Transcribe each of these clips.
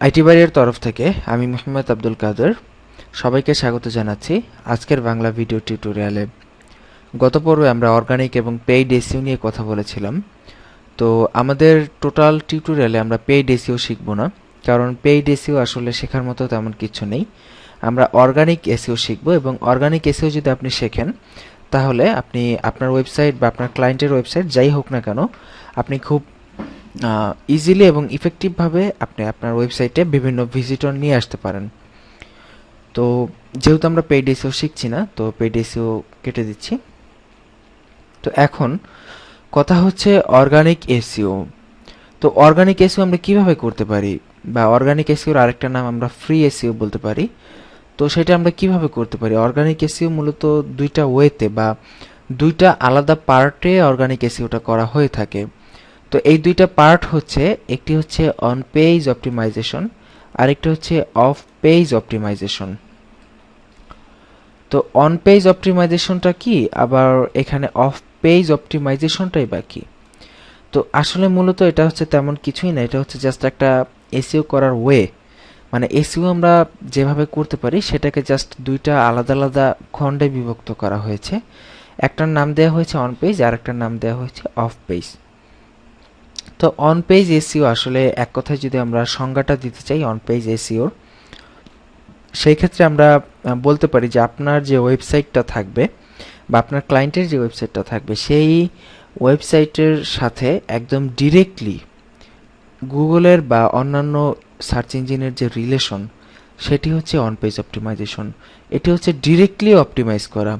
IT বাড়ির তরফ থেকে আমি মোহাম্মদ আব্দুল কাদের সবাইকে স্বাগত জানাচ্ছি আজকের বাংলা ভিডিও টিউটোরিয়ালে। গত পর্বে আমরা অর্গানিক এবং পেইড এসইও নিয়ে কথা বলেছিলাম। তো আমাদের টোটাল টিউটোরিয়ালে আমরা পেইড এসইও শিখব না, কারণ পেইড এসইও আসলে শেখার মতো তেমন কিছু নেই। আমরা অর্গানিক এসইও শিখব, এবং অর্গানিক এসইও যদি আপনি শেখেন তাহলে আপনি আপনার ওয়েবসাইট বা আপনার ক্লায়েন্টের ওয়েবসাইট যাই হোক না কেন, আপনি খুব ইজিলি এবং ইফেক্টিভভাবে আপনি আপনার ওয়েবসাইটে বিভিন্ন ভিজিটর নিয়ে আসতে পারেন। তো যেহেতু আমরা পেইড এসইও শিখছি না, তো পেইড এসইও কেটে দিচ্ছি। তো এখন কথা হচ্ছে অর্গানিক এসইও। তো অর্গানিক এসইও আমরা কিভাবে করতে পারি, বা অর্গানিক এসইওর আরেকটা নাম আমরা ফ্রি এসইও বলতে পারি। তো সেটা আমরা কিভাবে করতে পারি? অর্গানিক এসইও মূলত দুইটা ওয়েতে বা দুইটা আলাদা পার্টে অর্গানিক এসইওটা করা হয়ে থাকে। তো এই দুইটা পার্ট হচ্ছে, একটি হচ্ছে অন পেজ অপটিমাইজেশন, আরেকটা হচ্ছে অফ পেজ অপটিমাইজেশন। তো অন পেজ অপটিমাইজেশনটা কি, আবার এখানে অফ পেজ অপটিমাইজেশনটাই বা কি? তো আসলে মূলত এটা হচ্ছে তেমন কিছুই না, এটা হচ্ছে জাস্ট একটা এসইও করার ওয়ে। মানে এসইও আমরা যেভাবে করতে পারি সেটাকে জাস্ট দুইটা আলাদা আলাদা খণ্ডে বিভক্ত করা হয়েছে। একটার নাম দেওয়া হয়েছে অন পেজ, আর একটার নাম দেওয়া হয়েছে অফ পেজ। তো অন পেজ এসইও আসলে এক কথায় যদি আমরা সংজ্ঞাটা দিতে চাই অন পেজ এসইওর, সেই ক্ষেত্রে আমরা বলতে পারি যে আপনার যে ওয়েবসাইটটা থাকবে বা আপনার ক্লায়েন্টের যে ওয়েবসাইটটা থাকবে, সেই ওয়েবসাইটের সাথে একদম ডিরেক্টলি গুগলের বা অন্যান্য সার্চ ইঞ্জিনের যে রিলেশন, সেটি হচ্ছে অন পেজ অপটিমাইজেশন। এটি হচ্ছে ডিরেক্টলি অপটিমাইজ করা,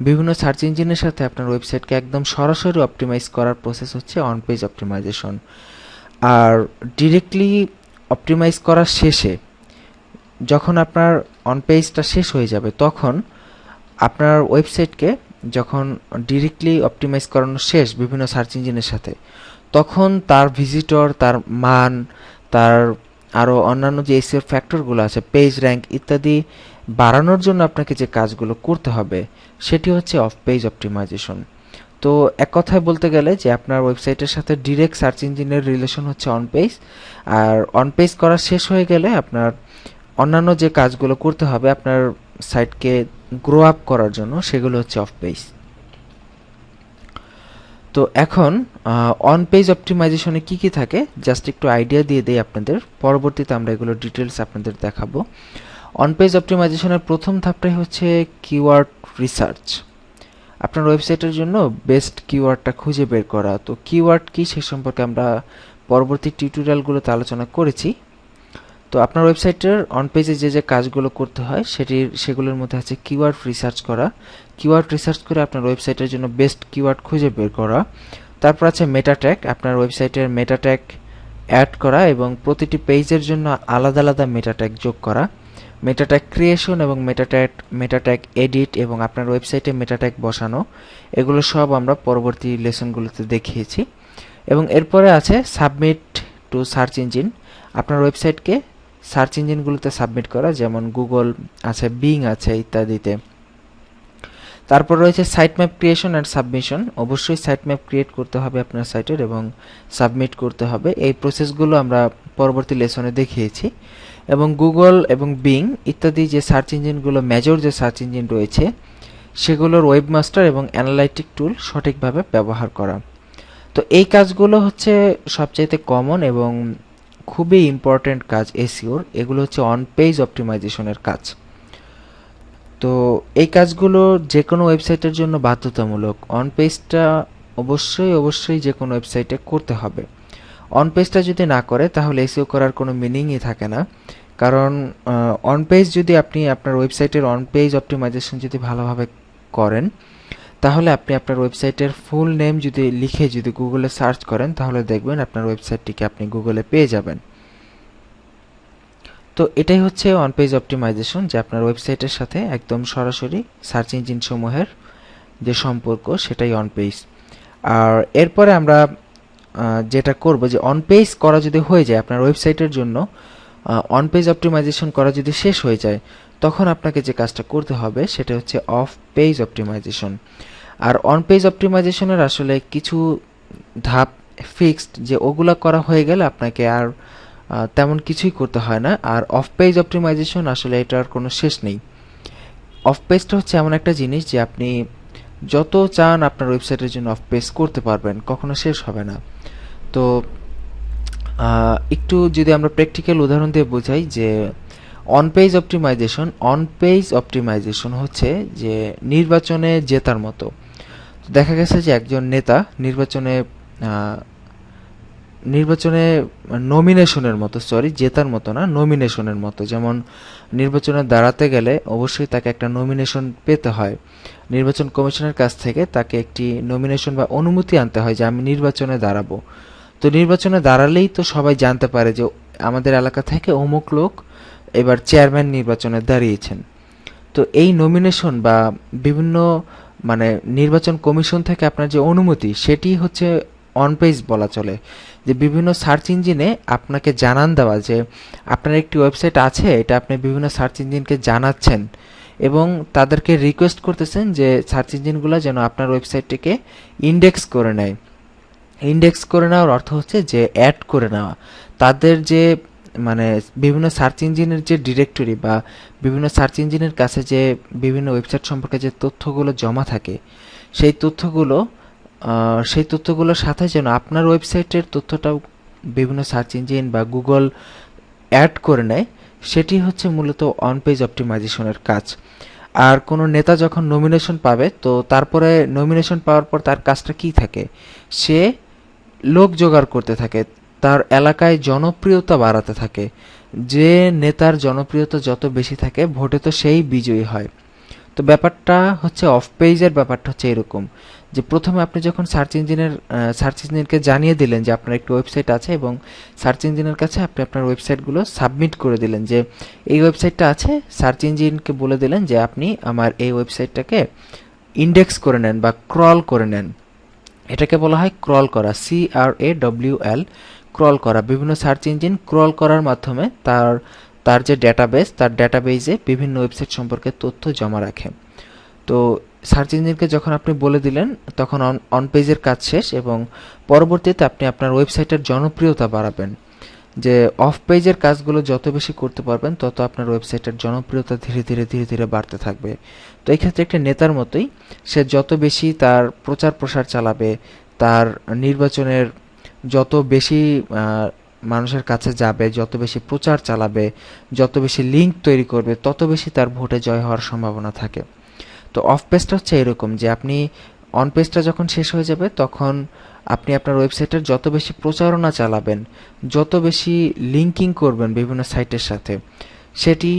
বিভিন্ন সার্চ ইঞ্জিনের সাথে আপনার ওয়েবসাইটকে একদম সরাসরি অপটিমাইজ করার প্রসেস হচ্ছে অন পেজ অপটিমাইজেশন। আর ডিরেক্টলি অপটিমাইজ করার শেষে, যখন আপনার অন পেজটা শেষ হয়ে যাবে, তখন আপনার ওয়েবসাইটকে যখন ডিরেক্টলি অপটিমাইজ করানো শেষ বিভিন্ন সার্চ ইঞ্জিনের সাথে, তখন তার ভিজিটর, তার মান, তার আরও অন্যান্য যে এসইও ফ্যাক্টরগুলো আছে, পেজ র্যাঙ্ক ইত্যাদি বাড়ানোর জন্য আপনাকে যে কাজগুলো করতে হবে, সেটি হচ্ছে অফ পেজ অপটিমাইজেশন। তো এক কথায় বলতে গেলে যে আপনার ওয়েবসাইটের সাথে ডিরেক্ট সার্চ ইঞ্জিনের রিলেশন হচ্ছে অন পেজ, আর অন পেজ করা শেষ হয়ে গেলে আপনার অন্যান্য যে কাজগুলো করতে হবে আপনার সাইটকে গ্রো আপ করার জন্য, সেগুলো হচ্ছে অফ পেজ। তো এখন অন পেজ অপটিমাইজেশনে কি কি থাকে জাস্ট একটু আইডিয়া দিয়ে দেই আপনাদের, পরবর্তীতে আমরা এগুলো ডিটেলস আপনাদের দেখাবো। অন পেজ অপটিমাইজেশনের প্রথম ধাপটাই হচ্ছে কিওয়ার্ড রিসার্চ। আপনার ওয়েবসাইটের জন্য বেস্ট কিওয়ার্ডটা খুঁজে বের করা। তো কিওয়ার্ড কি সে সম্পর্কে আমরা পরবর্তী টিউটোরিয়ালগুলোতে আলোচনা করেছি। তো আপনার ওয়েবসাইটের অন পেজে যে যে কাজগুলো করতে হয় সেগুলোর মধ্যে আছে কিওয়ার্ড রিসার্চ করা। কিওয়ার্ড রিসার্চ করে আপনার ওয়েবসাইটের জন্য বেস্ট কিওয়ার্ড খুঁজে বের করা। তারপর আছে মেটা ট্যাগ, আপনার ওয়েবসাইটের মেটা ট্যাগ অ্যাড করা এবং প্রতিটি পেজের জন্য আলাদা আলাদা মেটা ট্যাগ যোগ করা। মেটা ট্যাগ ক্রিয়েশন এবং মেটা ট্যাগ এডিট এবং আপনার ওয়েবসাইটে মেটা ট্যাগ বসানো, এগুলো সব আমরা পরবর্তী লেসনগুলোতে দেখিয়েছি। এবং এরপরে আছে সাবমিট টু সার্চ ইঞ্জিন, আপনার ওয়েবসাইটকে সার্চ ইঞ্জিনগুলোতে সাবমিট করা, যেমন গুগল আছে, বিং আছে ইত্যাদিতে। তারপর রয়েছে site map creation and submission, অবশ্যই সাইট ম্যাপ ক্রিয়েট করতে হবে আপনার সাইটের এবং সাবমিট করতে হবে। এই প্রসেসগুলো আমরা পরবর্তী লেসনে দেখিয়েছি। এবং গুগল এবং বিং ইত্যাদি যে সার্চ ইঞ্জিনগুলো, মেজর যে সার্চ ইঞ্জিন রয়েছে, সেগুলোর ওয়েবমাস্টার এবং অ্যানালাইটিক টুল সঠিকভাবে ব্যবহার করা। তো এই কাজগুলো হচ্ছে সবচাইতে কমন এবং খুবই ইম্পর্ট্যান্ট কাজ এসইওর। এগুলো হচ্ছে অন পেজ অপটিমাইজেশনের কাজ। তো এই কাজগুলো যে কোনো ওয়েবসাইটের জন্য বাধ্যতামূলক। অন পেজটা অবশ্যই যে কোনো ওয়েবসাইটে করতে হবে। অন পেজটা যদি না করে তাহলে এসইও করার কোনো মিনিংই থাকে না। কারণ অন পেজ যদি আপনি আপনার ওয়েবসাইটের অন পেজ অপটিমাইজেশন যদি ভালোভাবে করেন, তাহলে আপনি আপনার ওয়েবসাইটের ফুল নেম যদি লিখে যদি গুগলে সার্চ করেন, তাহলে দেখবেন আপনার ওয়েবসাইটটিকে আপনি গুগলে পেয়ে যাবেন। তো এটাই হচ্ছে অন পেজ অপটিমাইজেশন, যে আপনার ওয়েবসাইটের সাথে একদম সরাসরি সার্চ ইঞ্জিন সমূহের যে সম্পর্ক, সেটাই অন পেজ। আর এরপরে আমরা যেটা করব, যে অন পেজ করা যদি হয়ে যায় আপনার ওয়েবসাইটের জন্য, অন পেজ অপটিমাইজেশন করা যদি শেষ হয়ে যায়, তখন আপনাকে যে কাজটা করতে হবে সেটা হচ্ছে অফ পেজ অপটিমাইজেশন। আর অন পেজ অপটিমাইজেশনের আসলে কিছু ধাপ ফিক্সড, যে ওগুলা করা হয়ে গেলে আপনাকে আর তেমন কিছুই করতে হয় না। আর অফ পেজ অপটিমাইজেশন আসলে এটার কোনো শেষ নেই। অফ পেজটা হচ্ছে এমন একটা জিনিস যে আপনি যত চান আপনার ওয়েবসাইটের জন্য অফ পেজ করতে পারবেন, কখনো শেষ হবে না। তো একটু যদি আমরা প্র্যাকটিক্যাল উদাহরণ দিয়ে বোঝাই যে অন পেজ অপটিমাইজেশন হচ্ছে যে নির্বাচনে জেতার মতো। দেখা গেছে যে একজন নেতা নির্বাচনে নমিনেশনের মতো, জেতার মতো না, নমিনেশনের মতো। যেমন নির্বাচনে দাঁড়াতে গেলে অবশ্যই তাকে একটা নমিনেশন পেতে হয়, নির্বাচন কমিশনের কাছ থেকে তাকে একটি নমিনেশন বা অনুমতি আনতে হয় যে আমি নির্বাচনে দাঁড়াবো। তো নির্বাচনে দাঁড়ালেই তো সবাই জানতে পারে যে আমাদের এলাকা থেকে অমুক লোক এবার চেয়ারম্যান নির্বাচনে দাঁড়িয়েছেন। তো এই নমিনেশন বা বিভিন্ন মানে নির্বাচন কমিশন থেকে আপনার যে অনুমতি, সেটি হচ্ছে অন পেজ বলা চলে। যে বিভিন্ন সার্চ ইঞ্জিনে আপনাকে জানান দেওয়া যে আপনার একটি ওয়েবসাইট আছে, এটা আপনি বিভিন্ন সার্চ ইঞ্জিনকে জানাচ্ছেন এবং তাদেরকে রিকোয়েস্ট করতেছেন যে সার্চ ইঞ্জিনগুলো যেন আপনার ওয়েবসাইটটিকে ইন্ডেক্স করে নেয়। ইন্ডেক্স করে নেওয়ার অর্থ হচ্ছে যে অ্যাড করে নেওয়া। তাদের যে মানে বিভিন্ন সার্চ ইঞ্জিনের যে ডিরেক্টরি বা বিভিন্ন সার্চ ইঞ্জিনের কাছে যে বিভিন্ন ওয়েবসাইট সম্পর্কে যে তথ্যগুলো জমা থাকে, সেই তথ্যগুলোর সাথে যেন আপনার ওয়েবসাইটের তথ্যটাও বিভিন্ন সার্চ ইঞ্জিন বা গুগল অ্যাড করে নেয়, সেটি হচ্ছে মূলত অন পেজ অপটিমাইজেশনের কাজ। আর কোনো নেতা যখন নমিনেশন পাবে, তো তারপরে নমিনেশন পাওয়ার পর তার কাজটা কি থাকে, সে লোক জোগাড় করতে থাকে, তার এলাকায় জনপ্রিয়তা বাড়াতে থাকে। যে নেতার জনপ্রিয়তা যত বেশি থাকে, ভোটে তো সেই বিজয়ী হয়। তো ব্যাপারটা হচ্ছে অফ পেজের ব্যাপারটা হচ্ছে এরকম যে প্রথমে আপনি যখন সার্চ ইঞ্জিনকে জানিয়ে দিলেন যে আপনার একটি ওয়েবসাইট আছে এবং সার্চ ইঞ্জিনের কাছে আপনি আপনার ওয়েবসাইটগুলো সাবমিট করে দিলেন যে এই ওয়েবসাইটটা আছে, সার্চ ইঞ্জিনকে বলে দিলেন যে আপনি আমার এই ওয়েবসাইটটাকে ইন্ডেক্স করে নেন বা ক্রল করে নেন। এটাকে বলা হয় ক্রল করা, CRAWL, ক্রল করা। বিভিন্ন সার্চ ইঞ্জিন ক্রল করার মাধ্যমে তার যে ডেটাবেস, তার ডেটাবেসে বিভিন্ন ওয়েবসাইট সম্পর্কে তথ্য জমা রাখে। তো সার্চ ইঞ্জিনকে যখন আপনি বলে দিলেন, তখন অন পেজের কাজ শেষ এবং পরবর্তীতে আপনি আপনার ওয়েবসাইটের জনপ্রিয়তা বাড়াবেন। যে অফ পেজের কাজগুলো যত বেশি করতে পারবেন, তত আপনার ওয়েবসাইটের জনপ্রিয়তা ধীরে ধীরে ধীরে ধীরে বাড়তে থাকবে। তো এই ক্ষেত্রে একটি নেতার মতোই, সে যত বেশি তার প্রচার প্রসার চালাবে, তার নির্বাচনের যত বেশি মানুষের কাছে যাবে, যত বেশি প্রচার চালাবে, যত বেশি লিঙ্ক তৈরি করবে, তত বেশি তার ভোটে জয় হওয়ার সম্ভাবনা থাকে। তো অফ পেজটা হচ্ছে এরকম যে আপনি অন পেজটা যখন শেষ হয়ে যাবে, তখন আপনি আপনার ওয়েবসাইটের যত বেশি প্রচারণা চালাবেন, যত বেশি লিঙ্কিং করবেন বিভিন্ন সাইটের সাথে, সেটি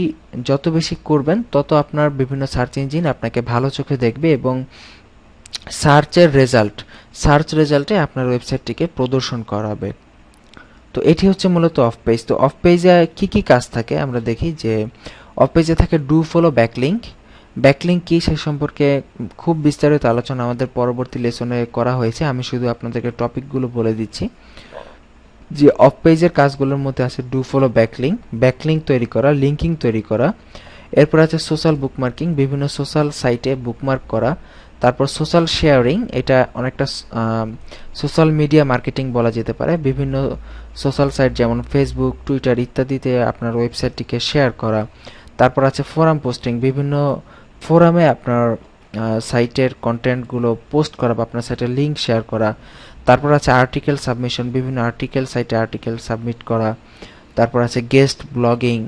যত বেশি করবেন, তত আপনার বিভিন্ন সার্চ ইঞ্জিন আপনাকে ভালো চোখে দেখবে এবং সার্চ রেজাল্টে আপনার ওয়েবসাইটটিকে প্রদর্শন করাবে। তো এটি হচ্ছে মূলত অফ পেজ। তো অফ পেজে কি কি কাজ থাকে আমরা দেখি যে অফ পেজে থাকে ডু ফলো ব্যাকলিঙ্ক। ব্যাকলিঙ্ক কি সে সম্পর্কে খুব বিস্তারিত আলোচনা আমাদের পরবর্তী লেসনে করা হয়েছে, আমি শুধু আপনাদেরকে টপিকগুলো বলে দিচ্ছি। যে অফ পেজের কাজগুলোর মধ্যে আছে ডু ফলো ব্যাকলিঙ্ক তৈরি করা, লিঙ্কিং তৈরি করা। এরপর আছে সোশ্যাল বুকমার্কিং, বিভিন্ন সোশ্যাল সাইটে বুকমার্ক করা। তারপর সোশ্যাল শেয়ারিং, এটা অনেকটা সোশ্যাল মিডিয়া মার্কেটিং বলা যেতে পারে। বিভিন্ন সোশ্যাল সাইট যেমন ফেসবুক, টুইটার ইত্যাদিতে আপনার ওয়েবসাইটটিকে শেয়ার করা। তারপর আছে ফোরাম পোস্টিং, বিভিন্ন ফোরামে আপনার সাইটের কন্টেন্টগুলো পোস্ট করা বা আপনার সাইটের লিঙ্ক শেয়ার করা। তারপর আছে আর্টিকেল সাবমিশন, বিভিন্ন সাইটে আর্টিকেল সাবমিট করা। তারপর আছে গেস্ট ব্লগিং,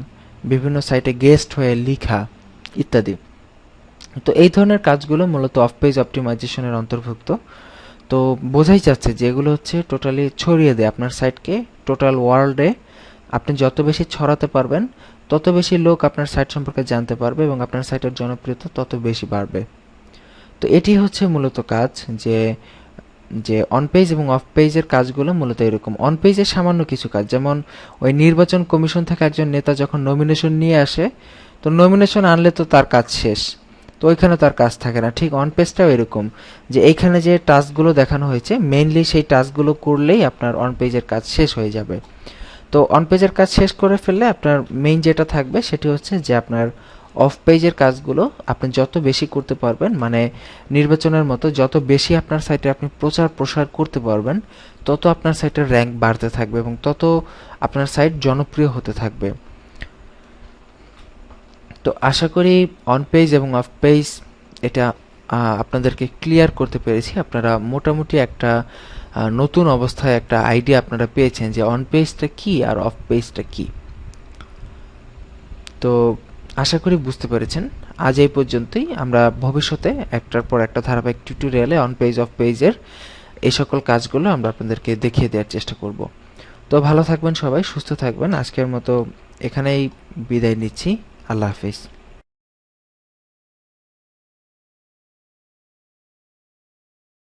বিভিন্ন সাইটে গেস্ট হয়ে লেখা ইত্যাদি। তো এই ধরনের কাজগুলো মূলত অফ পেজ অপটিমাইজেশনের অন্তর্ভুক্ত। তো বোঝাই যাচ্ছে যে এগুলো হচ্ছে টোটালি ছড়িয়ে দেয় আপনার সাইটকে টোটাল ওয়ার্ল্ডে। আপনি যত বেশি ছড়াতে পারবেন, তত বেশি লোক আপনার সাইট সম্পর্কে জানতে পারবে এবং আপনার সাইটের জনপ্রিয়তা তত বেশি বাড়বে। তো এটি হচ্ছে মূলত কাজ যে যে অন পেজ এবং অফ পেজের কাজগুলো মূলত এরকম। অন পেজের সামান্য কিছু কাজ, যেমন ওই নির্বাচন কমিশন থেকে একজন নেতা যখন নমিনেশন নিয়ে আসে, তো নমিনেশন আনলে তো তার কাজ শেষ, তো ওইখানে তার কাজ থাকে না। ঠিক অন পেজটাও এরকম যে এইখানে যে টাস্কগুলো দেখানো হয়েছে, মেইনলি সেই টাস্কগুলো করলেই আপনার অন পেজের কাজ শেষ হয়ে যাবে। তো অন পেজের কাজ শেষ করে ফেললে আপনার মেইন যেটা থাকবে সেটি হচ্ছে যে আপনার অফ পেজের কাজগুলো আপনি যত বেশি করতে পারবেন, মানে নির্বাচনের মতো যত বেশি আপনার সাইটে আপনি প্রচার প্রসার করতে পারবেন, তত আপনার সাইটের র্যাঙ্ক বাড়তে থাকবে এবং তত আপনার সাইট জনপ্রিয় হতে থাকবে। তো আশা করি অন পেজ এবং অফ পেজ এটা আপনাদেরকে ক্লিয়ার করতে পেরেছি। আপনারা মোটামুটি একটা নতুন অবস্থায় একটা আইডিয়া আপনারা পেয়েছেন যে অন পেজটা কি আর অফ পেজটা কি। তো আশা করি বুঝতে পেরেছেন। আজ এই পর্যন্তই। আমরা ভবিষ্যতে একটার পর একটা ধারাবাহিক টিউটোরিয়ালে অন পেজ অফ পেজের এই সকল কাজগুলো আমরা আপনাদেরকে দেখিয়ে দেওয়ার চেষ্টা করব। তো ভালো থাকবেন সবাই, সুস্থ থাকবেন। আজকের মতো এখানেই বিদায় নিচ্ছি। আল্লাহ হাফিজ।